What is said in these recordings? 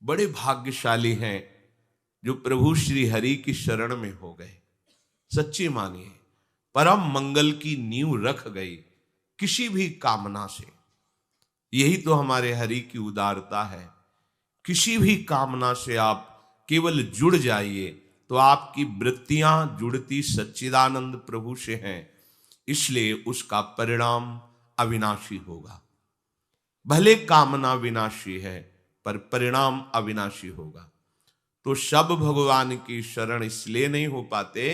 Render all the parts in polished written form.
बड़े भाग्यशाली हैं जो प्रभु श्री हरि की शरण में हो गए। सच्ची मानिए, परम मंगल की नींव रख गई किसी भी कामना से। यही तो हमारे हरि की उदारता है। किसी भी कामना से आप केवल जुड़ जाइए तो आपकी वृत्तियां जुड़ती सच्चिदानंद प्रभु से हैं, इसलिए उसका परिणाम अविनाशी होगा। भले कामना विनाशी है पर परिणाम अविनाशी होगा। तो सब भगवान की शरण इसलिए नहीं हो पाते,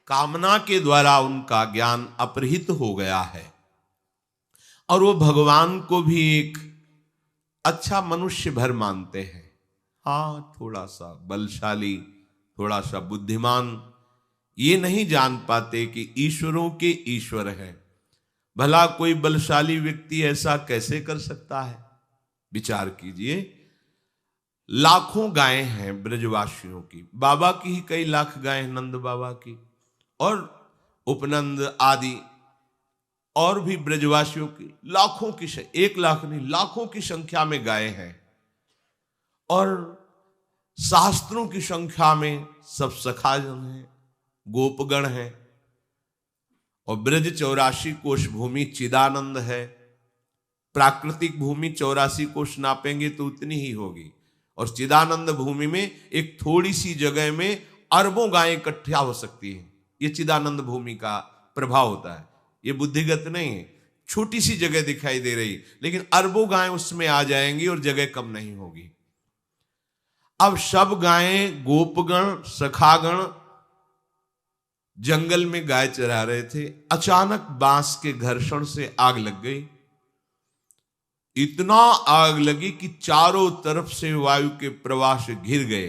कामना के द्वारा उनका ज्ञान अपहृत हो गया है और वो भगवान को भी एक अच्छा मनुष्य भर मानते हैं। हाँ, थोड़ा सा बलशाली, थोड़ा सा बुद्धिमान, ये नहीं जान पाते कि ईश्वरों के ईश्वर हैं। भला कोई बलशाली व्यक्ति ऐसा कैसे कर सकता है? विचार कीजिए, लाखों गायें हैं ब्रजवासियों की, बाबा की ही कई लाख गायें हैं, नंद बाबा की और उपनंद आदि और भी ब्रजवासियों की लाखों की, 1 लाख नहीं लाखों की संख्या में गायें हैं और शास्त्रों की संख्या में सब सखाजन हैं, गोपगण हैं और ब्रज 84 कोश भूमि चिदानंद है। प्राकृतिक भूमि 84 कोश नापेंगे तो उतनी ही होगी और चिदानंद भूमि में एक थोड़ी सी जगह में अरबों गायें इकट्ठा हो सकती हैं। ये चिदानंद भूमि का प्रभाव होता है, ये बुद्धिगत नहीं है। छोटी सी जगह दिखाई दे रही लेकिन अरबों गायें उसमें आ जाएंगी और जगह कम नहीं होगी। अब सब गायें, गोपगण, सखागण जंगल में गाय चरा रहे थे। अचानक बांस के घर्षण से आग लग गई। इतना आग लगी कि चारों तरफ से वायु के प्रवाह से घिर गए।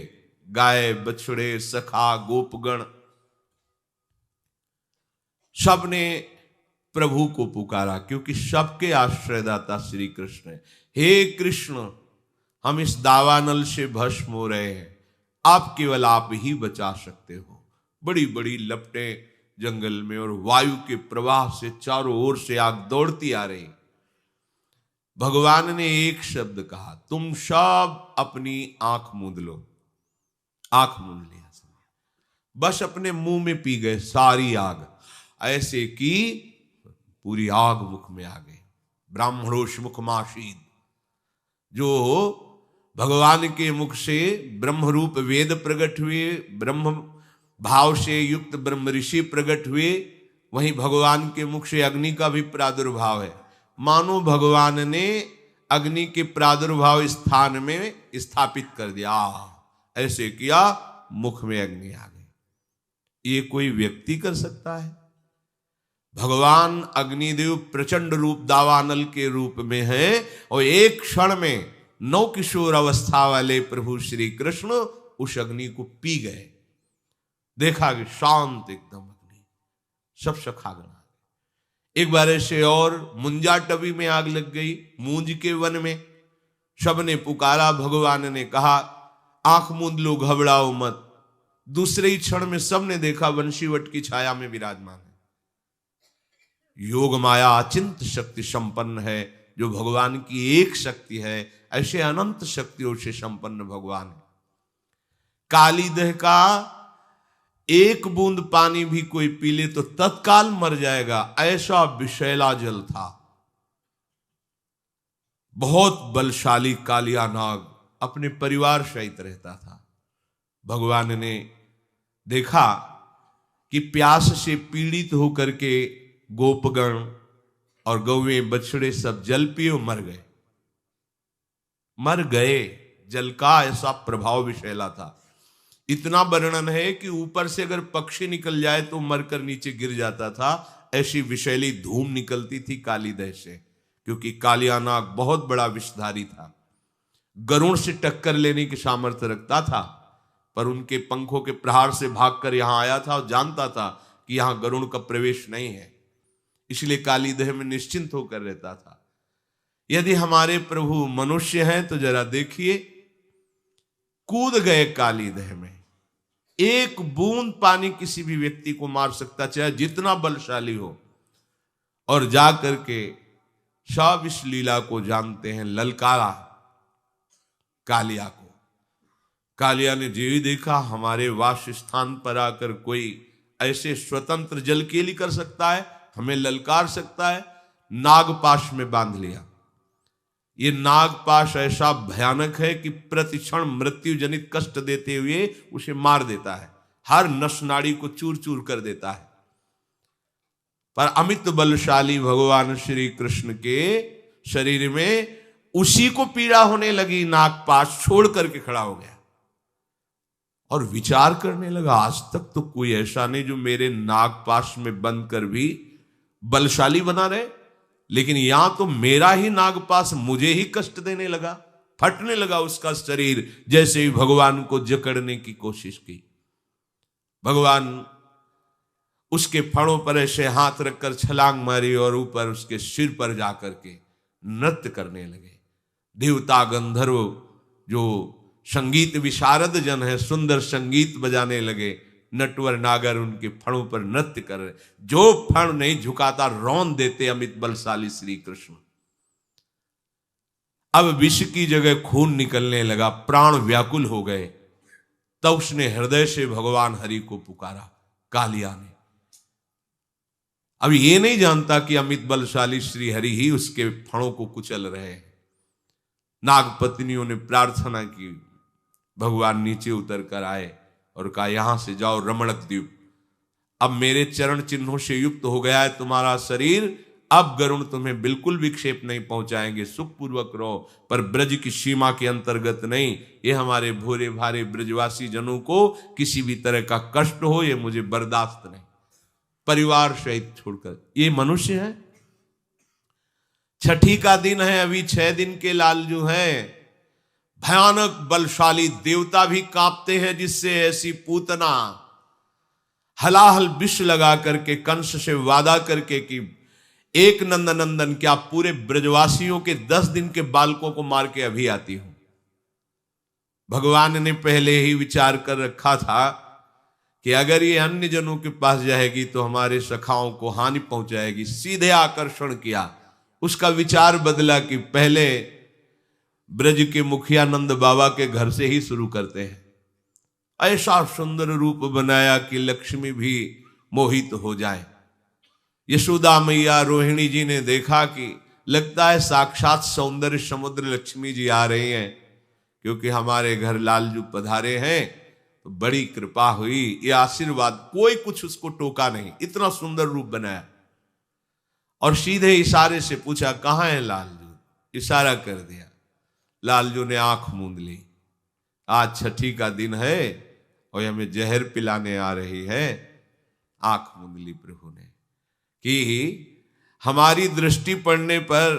गाय, बछड़े, सखा, गोपगण सब ने प्रभु को पुकारा, क्योंकि सबके आश्रयदाता श्री कृष्ण है। हे कृष्ण, हम इस दावानल से भस्म हो रहे हैं, आप केवल आप ही बचा सकते हो। बड़ी बड़ी लपटें जंगल में और वायु के प्रवाह से चारों ओर से आग दौड़ती आ रही। भगवान ने एक शब्द कहा, तुम सब अपनी आंख मूंद लो। आंख मूंद लिया, बस अपने मुंह में पी गए सारी आग, ऐसे कि पूरी आग मुख में आ गई। ब्राह्मणोष मुखमाशीद, जो भगवान के मुख से ब्रह्म रूप वेद प्रकट हुए, ब्रह्म भाव से युक्त ब्रह्म ऋषि प्रकट हुए, वहीं भगवान के मुख से अग्नि का भी प्रादुर्भाव है। मानो भगवान ने अग्नि के प्रादुर्भाव स्थान में स्थापित कर दिया, ऐसे किया मुख में अग्नि आ गई। ये कोई व्यक्ति कर सकता है? भगवान अग्निदेव प्रचंड रूप दावानल के रूप में है और एक क्षण में नौ किशोर अवस्था वाले प्रभु श्री कृष्ण उस अग्नि को पी गए। देखा कि शांत एकदम अग्नि, सब सखागण। एक बार ऐसे और मुंजाटवी में आग लग गई, मूंज के वन में। सबने पुकारा, भगवान ने कहा आंख मूंद लो, घबराओ मत। दूसरे ही क्षण में सबने देखा वंशीवट की छाया में विराजमान है। योग माया अचिंत शक्ति संपन्न है, जो भगवान की एक शक्ति है, ऐसे अनंत शक्तियों से संपन्न भगवान है। काली दह का एक बूंद पानी भी कोई पी ले तो तत्काल मर जाएगा, ऐसा विषैला जल था। बहुत बलशाली कालिया नाग अपने परिवार सहित रहता था। भगवान ने देखा कि प्यास से पीड़ित होकर के गोपगण और गौवें, बछड़े सब जल पिए मर गए। जल का ऐसा प्रभाव विषैला था। इतना वर्णन है कि ऊपर से अगर पक्षी निकल जाए तो मरकर नीचे गिर जाता था। ऐसी विषैली धूम निकलती थी कालीदह से, क्योंकि कालिया नाग बहुत बड़ा विषधारी था। गरुड़ से टक्कर लेने की सामर्थ्य रखता था, पर उनके पंखों के प्रहार से भागकर यहां आया था और जानता था कि यहां गरुड़ का प्रवेश नहीं है, इसलिए कालीदह में निश्चिंत होकर रहता था। यदि हमारे प्रभु मनुष्य हैं तो जरा देखिए, कूद गए कालीदह में। एक बूंद पानी किसी भी व्यक्ति को मार सकता, चाहे जितना बलशाली हो, और जा करके सब इस लीला को जानते हैं। ललकारा, कालिया को। कालिया ने जो ही देखा हमारे वास स्थान पर आकर कोई ऐसे स्वतंत्र जलकेली कर सकता है, हमें ललकार सकता है, नागपाश में बांध लिया। ये नागपाश ऐसा भयानक है कि प्रतिक्षण मृत्यु जनित कष्ट देते हुए उसे मार देता है, हर नस नाड़ी को चूर चूर कर देता है। पर अमित बलशाली भगवान श्री कृष्ण के शरीर में उसी को पीड़ा होने लगी, नागपाश छोड़ करके खड़ा हो गया और विचार करने लगा, आज तक तो कोई ऐसा नहीं जो मेरे नागपाश में बंद कर भी बलशाली बना रहे, लेकिन यहां तो मेरा ही नागपाश मुझे ही कष्ट देने लगा। फटने लगा उसका शरीर जैसे ही भगवान को जकड़ने की कोशिश की। भगवान उसके फणों पर ऐसे हाथ रखकर छलांग मारी और ऊपर उसके सिर पर जाकर के नृत्य करने लगे। देवता गंधर्व जो संगीत विशारद जन है सुंदर संगीत बजाने लगे। नटवर नागर उनके फणों पर नृत्य कर रहे, जो फण नहीं झुकाता रौंद देते अमित बलशाली श्री कृष्ण। अब विष की जगह खून निकलने लगा, प्राण व्याकुल हो गए। तब उसने हृदय से भगवान हरि को पुकारा, कालिया ने। अब ये नहीं जानता कि अमित बलशाली श्री हरि ही उसके फणों को कुचल रहे हैं। नागपत्नियों ने प्रार्थना की, भगवान नीचे उतर कर आए और कहा, यहां से जाओ रमणक द्वीप, अब मेरे चरण चिन्हों से युक्त हो गया है तुम्हारा शरीर, अब गरुण तुम्हें बिल्कुल विक्षेप नहीं पहुंचाएंगे, सुखपूर्वक रहो, पर ब्रज की सीमा के अंतर्गत नहीं। ये हमारे भोरे भारे ब्रजवासी जनों को किसी भी तरह का कष्ट हो ये मुझे बर्दाश्त नहीं। परिवार सहित छोड़कर, ये मनुष्य है। छठी का दिन है, अभी 6 दिन के लालजू हैं। भयानक बलशाली देवता भी कांपते हैं, जिससे ऐसी पूतना हलाहल विष लगा करके कंस से वादा करके कि एक नंदन क्या पूरे ब्रजवासियों के 10 दिन के बालकों को मार के अभी आती हूं। भगवान ने पहले ही विचार कर रखा था कि अगर ये अन्य जनों के पास जाएगी तो हमारे सखाओं को हानि पहुंचाएगी। सीधे आकर्षण किया, उसका विचार बदला कि पहले ब्रज के मुखिया नंद बाबा के घर से ही शुरू करते हैं। ऐसा सुंदर रूप बनाया कि लक्ष्मी भी मोहित हो जाए। यशोदा मैया रोहिणी जी ने देखा कि लगता है साक्षात सौंदर्य समुद्र लक्ष्मी जी आ रही हैं, क्योंकि हमारे घर लालजू पधारे हैं, तो बड़ी कृपा हुई, ये आशीर्वाद। कोई कुछ उसको टोका नहीं, इतना सुंदर रूप बनाया। और सीधे इशारे से पूछा, कहां है लालजू? इशारा कर दिया। लालजू ने आंख मूंद ली। आज छठी का दिन है और हमें जहर पिलाने आ रही है। आंख मूंद ली प्रभु ने कि हमारी दृष्टि पड़ने पर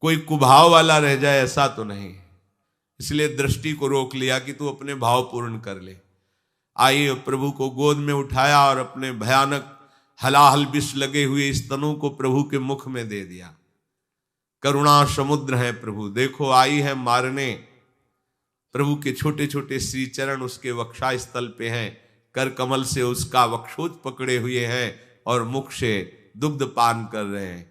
कोई कुभाव वाला रह जाए ऐसा तो नहीं, इसलिए दृष्टि को रोक लिया कि तू अपने भाव पूर्ण कर ले। आइए, प्रभु को गोद में उठाया और अपने भयानक हलाहल विष लगे हुए स्तनों को प्रभु के मुख में दे दिया। करुणा समुद्र है प्रभु, देखो आई है मारने। प्रभु के छोटे छोटे श्री चरण उसके वक्षा स्थल पे हैं, कर कमल से उसका वक्षोज पकड़े हुए हैं और मुख से दुग्ध पान कर रहे हैं।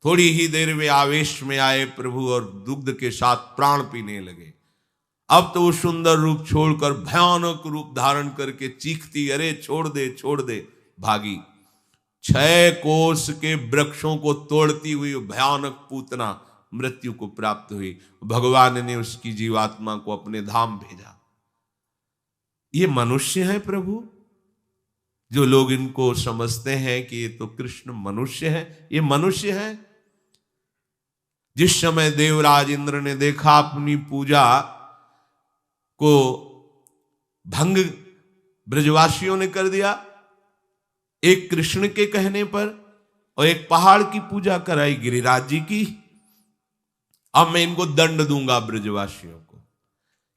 थोड़ी ही देर में आवेश में आए प्रभु और दुग्ध के साथ प्राण पीने लगे। अब तो वो सुंदर रूप छोड़कर भयानक रूप धारण करके चीखती, अरे छोड़ दे छोड़ दे, भागी। 6 कोस के वृक्षों को तोड़ती हुई भयानक पूतना मृत्यु को प्राप्त हुई। भगवान ने उसकी जीवात्मा को अपने धाम भेजा। ये मनुष्य है प्रभु, जो लोग इनको समझते हैं कि ये तो कृष्ण मनुष्य है, ये मनुष्य है। जिस समय देवराज इंद्र ने देखा अपनी पूजा को भंग ब्रजवासियों ने कर दिया, एक कृष्ण के कहने पर, और एक पहाड़ की पूजा कराई गिरिराज जी की। अब मैं इनको दंड दूंगा ब्रजवासियों को।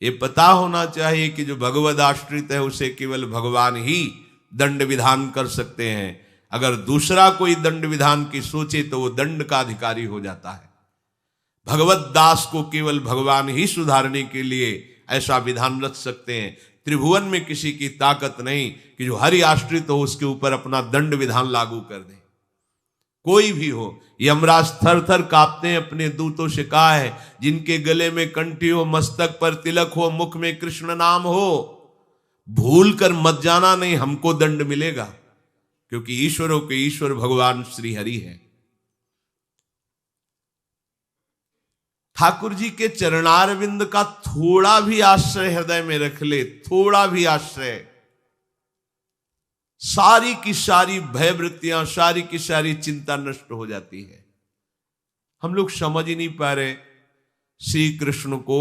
ये पता होना चाहिए कि जो भगवद आश्रित है उसे केवल भगवान ही दंड विधान कर सकते हैं। अगर दूसरा कोई दंड विधान की सोचे तो वो दंड का अधिकारी हो जाता है। भगवत दास को केवल भगवान ही सुधारने के लिए ऐसा विधान रच सकते हैं। त्रिभुवन में किसी की ताकत नहीं कि जो हरि आश्रित हो उसके ऊपर अपना दंड विधान लागू कर दे। कोई भी हो। यमराज थर थर कांपते हैं, अपने दूतों से कहा है जिनके गले में कंठी हो, मस्तक पर तिलक हो, मुख में कृष्ण नाम हो, भूल कर मत जाना, नहीं हमको दंड मिलेगा, क्योंकि ईश्वरों के ईश्वर भगवान श्री हरि है। ठाकुर जी के चरणारविंद का थोड़ा भी आश्रय हृदय में रख ले, थोड़ा भी आश्रय, सारी की सारी भयवृत्तियां, सारी की सारी चिंता नष्ट हो जाती है। हम लोग समझ ही नहीं पा रहे, श्री कृष्ण को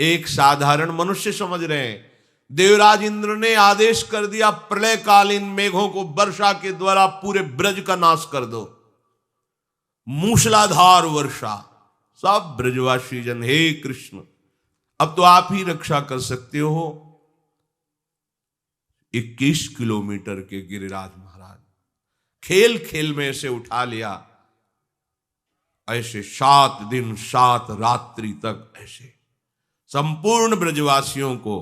एक साधारण मनुष्य समझ रहे हैं। देवराज इंद्र ने आदेश कर दिया, प्रलयकालीन मेघों को वर्षा के द्वारा पूरे ब्रज का नाश कर दो, मूसलाधार वर्षा। सब ब्रजवासी जन, हे कृष्ण अब तो आप ही रक्षा कर सकते हो। 21 किलोमीटर के गिरिराज महाराज खेल खेल में ऐसे उठा लिया, ऐसे 7 दिन 7 रात्रि तक ऐसे संपूर्ण ब्रजवासियों को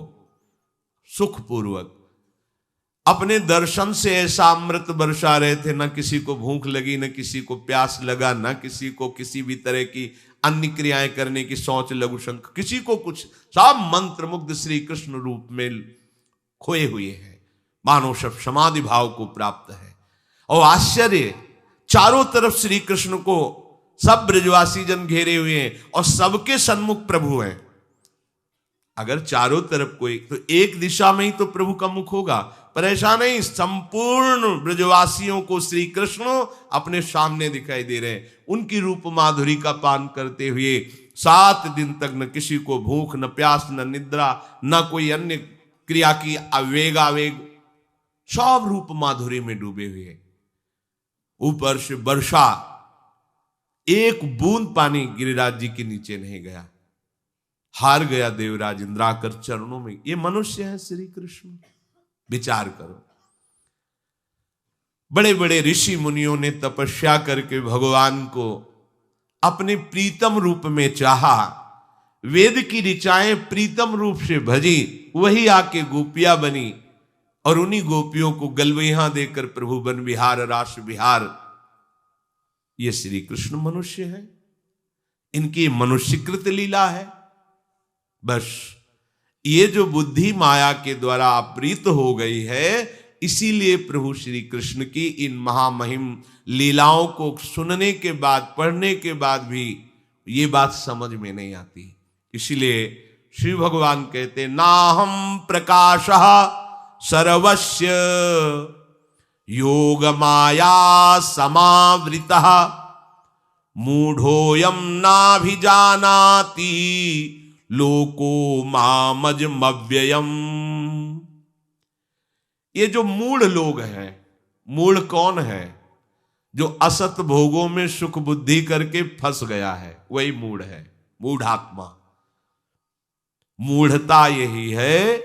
सुखपूर्वक अपने दर्शन से ऐसा अमृत बरसा रहे थे। न किसी को भूख लगी, न किसी को प्यास लगा, न किसी को किसी भी तरह की अन्य क्रियाएं करने की सोच, लघु शंख, किसी को कुछ, सब मंत्र मुग्ध श्री कृष्ण रूप में खोए हुए हैं, मानो सब समाधि भाव को प्राप्त है। और आश्चर्य, चारों तरफ श्री कृष्ण को सब ब्रजवासी जन घेरे हुए हैं और सबके सन्मुख प्रभु हैं। अगर चारों तरफ कोई, तो एक दिशा में ही तो प्रभु का मुख होगा, पर ऐसा नहीं, संपूर्ण ब्रजवासियों को श्री कृष्ण अपने सामने दिखाई दे रहे हैं, उनकी रूप माधुरी का पान करते हुए 7 दिन तक न किसी को भूख, न प्यास, न निद्रा, न कोई अन्य क्रिया की आवेग, सब रूप माधुरी में डूबे हुए। ऊपर से वर्षा, एक बूंद पानी गिरिराज जी के नीचे नहीं गया। हार गया देवराज इंद्र आकर चरणों में। ये मनुष्य है श्री कृष्ण, विचार करो। बड़े बड़े ऋषि मुनियों ने तपस्या करके भगवान को अपने प्रीतम रूप में चाहा, वेद की ऋचाएं प्रीतम रूप से भजी, वही आके गोपियां बनी और उन्हीं गोपियों को गलवैया देकर प्रभु बन विहार रास विहार। ये श्री कृष्ण मनुष्य है, इनकी मनुष्यकृत लीला है। बस ये जो बुद्धि माया के द्वारा अपहृत हो गई है, इसीलिए प्रभु श्री कृष्ण की इन महामहिम लीलाओं को सुनने के बाद, पढ़ने के बाद भी ये बात समझ में नहीं आती। इसीलिए श्री भगवान कहते, नाहम प्रकाशः सर्वस्य योग माया समावृतः मूढ़ोऽयं नाभिजानाति लोको मामजमव्ययम्। ये जो मूढ़ लोग हैं, मूढ़ कौन है? जो असत भोगों में सुख बुद्धि करके फंस गया है, वही मूढ़ है, मूढ़ात्मा। मूढ़ता यही है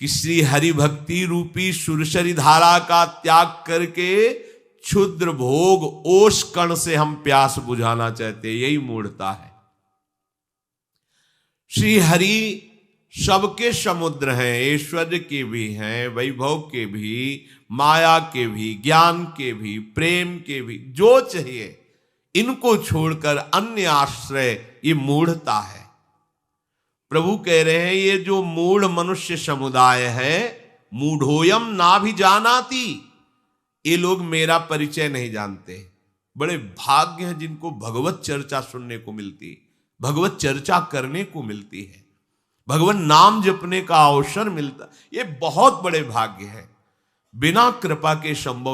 कि श्री हरि भक्ति रूपी सुरसरी धारा का त्याग करके क्षुद्र भोग ओष कण से हम प्यास बुझाना चाहते, यही मूढ़ता है। श्री हरि सबके समुद्र हैं, ऐश्वर्य के भी हैं, वैभव के भी, माया के भी, ज्ञान के भी, प्रेम के भी, जो चाहिए इनको छोड़कर अन्य आश्रय, ये मूढ़ता है। प्रभु कह रहे हैं ये जो मूढ़ मनुष्य समुदाय है, मूढ़ोयम नाभिजानाति, ये लोग मेरा परिचय नहीं जानते। बड़े भाग्य हैं जिनको भगवत चर्चा सुनने को मिलती, भगवत चर्चा करने को मिलती है, भगवान नाम जपने का अवसर मिलता, ये बहुत बड़े भाग्य है। बिना कृपा के संभव